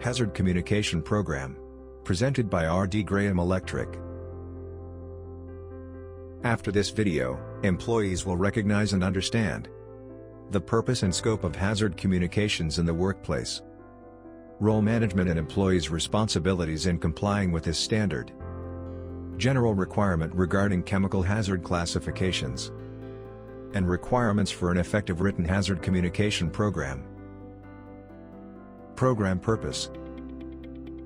Hazard Communication Program. Presented by RDGE Electric. After this video, employees will recognize and understand the purpose and scope of hazard communications in the workplace, role management and employees' responsibilities in complying with this standard, general requirement regarding chemical hazard classifications, and requirements for an effective written hazard communication program. Program purpose.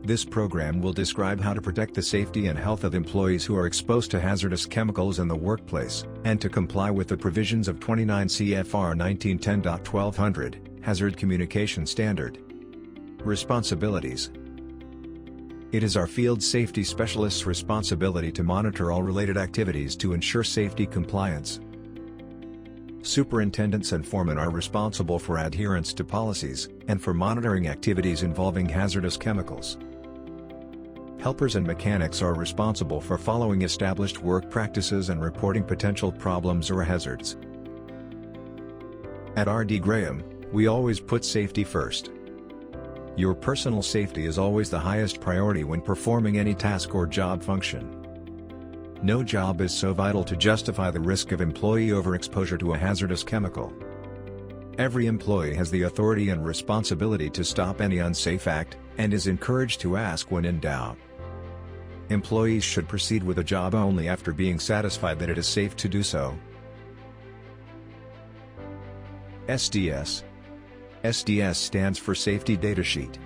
This program will describe how to protect the safety and health of employees who are exposed to hazardous chemicals in the workplace, and to comply with the provisions of 29 CFR 1910.1200, Hazard Communication Standard. Responsibilities. It is our field safety specialists' responsibility to monitor all related activities to ensure safety compliance. Superintendents and foremen are responsible for adherence to policies, and for monitoring activities involving hazardous chemicals. Helpers and mechanics are responsible for following established work practices and reporting potential problems or hazards. At RDGE, we always put safety first. Your personal safety is always the highest priority when performing any task or job function. No job is so vital to justify the risk of employee overexposure to a hazardous chemical. Every employee has the authority and responsibility to stop any unsafe act, and is encouraged to ask when in doubt. Employees should proceed with a job only after being satisfied that it is safe to do so. SDS. SDS stands for Safety Data Sheet.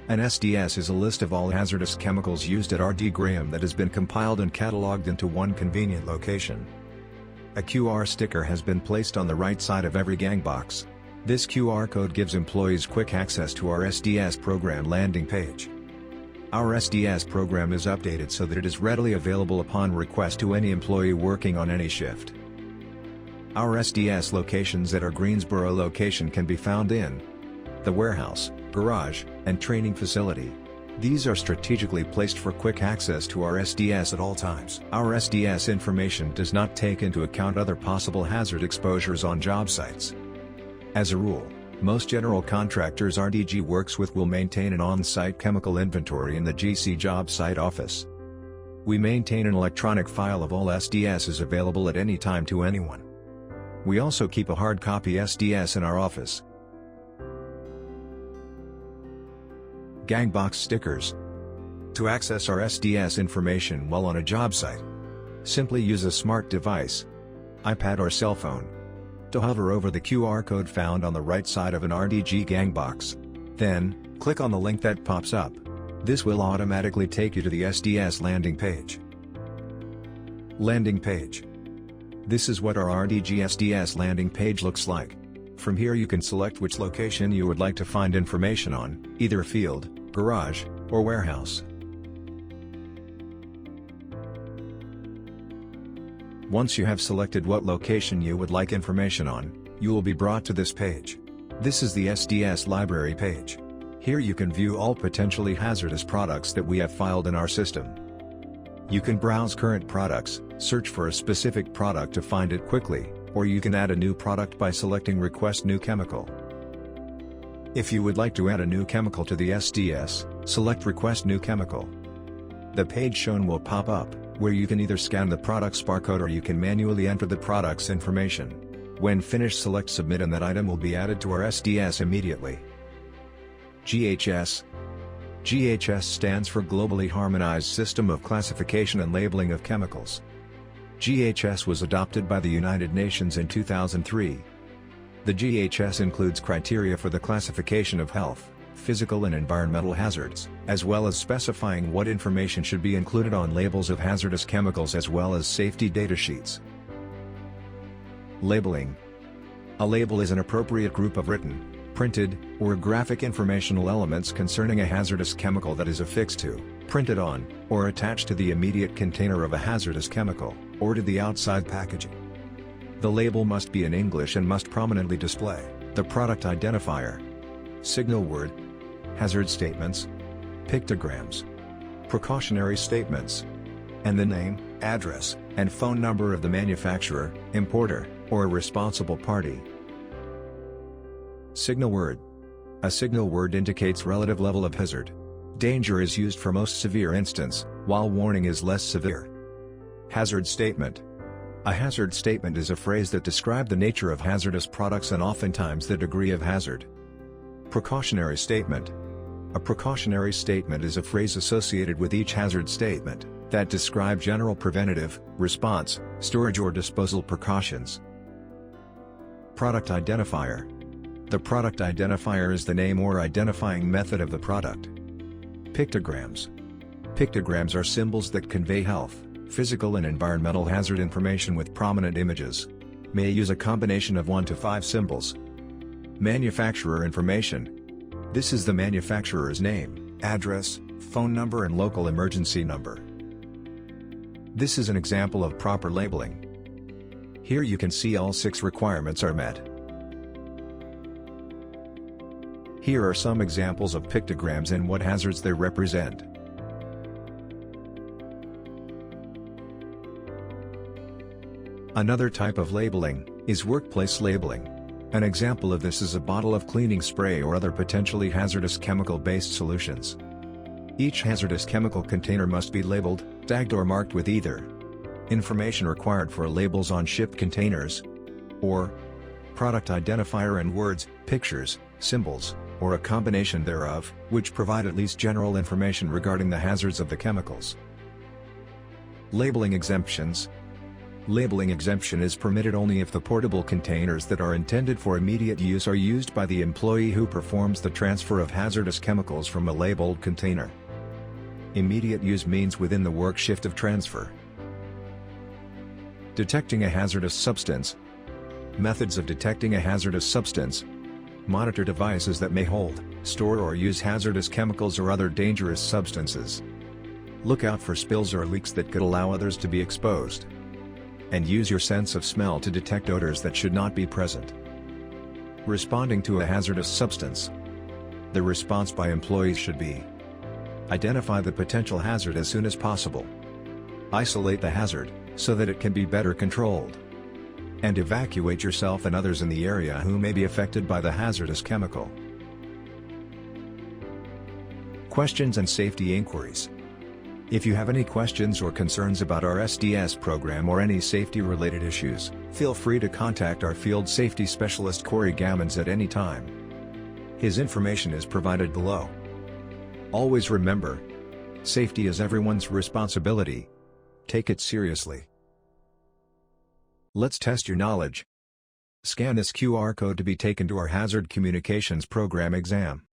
An SDS is a list of all hazardous chemicals used at RDGE that has been compiled and cataloged into one convenient location. A QR sticker has been placed on the right side of every gang box. This QR code gives employees quick access to our SDS program landing page. Our SDS program is updated so that it is readily available upon request to any employee working on any shift. Our SDS locations at our Greensboro location can be found in the warehouse, garage, and training facility. These are strategically placed for quick access to our SDS at all times. Our SDS information does not take into account other possible hazard exposures on job sites. As a rule, most general contractors RDGE works with will maintain an on-site chemical inventory in the GC job site office. We maintain an electronic file of all SDSs available at any time to anyone. We also keep a hard copy SDS in our office. Gang box stickers. To access our SDS information while on a job site, simply use a smart device, iPad or cell phone, to hover over the QR code found on the right side of an RDGE gang box. Then, click on the link that pops up. This will automatically take you to the SDS landing page. Landing page. This is what our RDGE SDS landing page looks like. From here you can select which location you would like to find information on, either field, garage, or warehouse. Once you have selected what location you would like information on, you will be brought to this page. This is the SDS library page. Here you can view all potentially hazardous products that we have filed in our system. You can browse current products, search for a specific product to find it quickly, or you can add a new product by selecting Request New Chemical. If you would like to add a new chemical to the SDS, select Request New Chemical. The page shown will pop up, where you can either scan the product's barcode or you can manually enter the product's information. When finished, select Submit and that item will be added to our SDS immediately. GHS. GHS stands for Globally Harmonized System of Classification and Labeling of Chemicals. GHS was adopted by the United Nations in 2003. The GHS includes criteria for the classification of health, physical and environmental hazards, as well as specifying what information should be included on labels of hazardous chemicals as well as safety data sheets. Labeling. A label is an appropriate group of written, printed, or graphic informational elements concerning a hazardous chemical that is affixed to, printed on, or attached to the immediate container of a hazardous chemical, or to the outside packaging. The label must be in English and must prominently display the product identifier, signal word, hazard statements, pictograms, precautionary statements, and the name, address, and phone number of the manufacturer, importer, or responsible party. Signal word. A signal word indicates relative level of hazard. Danger is used for most severe instance, while warning is less severe. Hazard statement. A hazard statement is a phrase that describes the nature of hazardous products and oftentimes the degree of hazard. Precautionary statement. A precautionary statement is a phrase associated with each hazard statement that describe general preventative, response, storage or disposal precautions. Product identifier. The product identifier is the name or identifying method of the product. Pictograms. Pictograms are symbols that convey health, physical and environmental hazard information with prominent images. May use a combination of 1 to 5 symbols. Manufacturer information. This is the manufacturer's name, address, phone number and local emergency number. This is an example of proper labeling. Here you can see all 6 requirements are met. Here are some examples of pictograms and what hazards they represent. Another type of labeling is workplace labeling. An example of this is a bottle of cleaning spray or other potentially hazardous chemical-based solutions. Each hazardous chemical container must be labeled, tagged or marked with either information required for labels on shipped containers, or product identifier and words, pictures, symbols, or a combination thereof, which provide at least general information regarding the hazards of the chemicals. Labeling exemptions. Labeling exemption is permitted only if the portable containers that are intended for immediate use are used by the employee who performs the transfer of hazardous chemicals from a labeled container. Immediate use means within the work shift of transfer. Detecting a hazardous substance. Methods of detecting a hazardous substance. Monitor devices that may hold, store or use hazardous chemicals or other dangerous substances. Look out for spills or leaks that could allow others to be exposed. And use your sense of smell to detect odors that should not be present. Responding to a hazardous substance. The response by employees should be: identify the potential hazard as soon as possible. Isolate the hazard, so that it can be better controlled. And evacuate yourself and others in the area who may be affected by the hazardous chemical. Questions and safety inquiries. If you have any questions or concerns about our SDS program or any safety-related issues, feel free to contact our Field Safety Specialist Corey Gammons at any time. His information is provided below. Always remember, safety is everyone's responsibility. Take it seriously. Let's test your knowledge. Scan this QR code to be taken to our Hazard Communications Program exam.